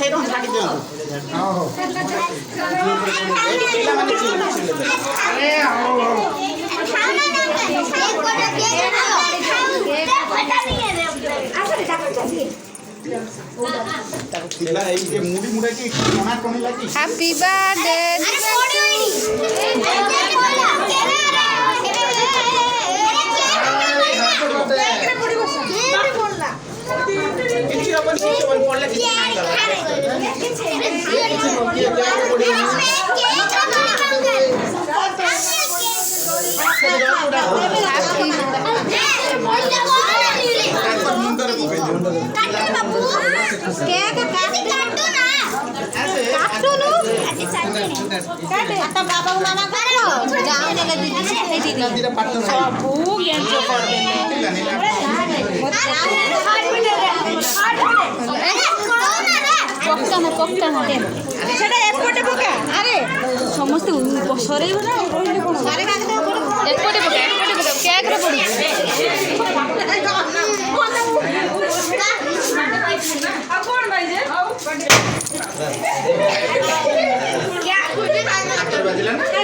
এখন ছাড়ি দিও হ্যাঁ এলা মানে আরে খানা না এক করে দিয়ে দাও কথা নিয়ে রে আসলে টাকা চাই এলা এই যে মুড়ি মুড়া কি কোনা কোনি লাগি হ্যাপি বার্থডে বাবা মানা করো যাও না দিদি সেই দিদি সবু জ্ঞান পক্কা না সেটা এপটে পকা আরে সমস্ত সরেই না রইলে কোন সারে কাকে দেব এপটে পকা কেক রে পড়ি কোন ভাই যে क्या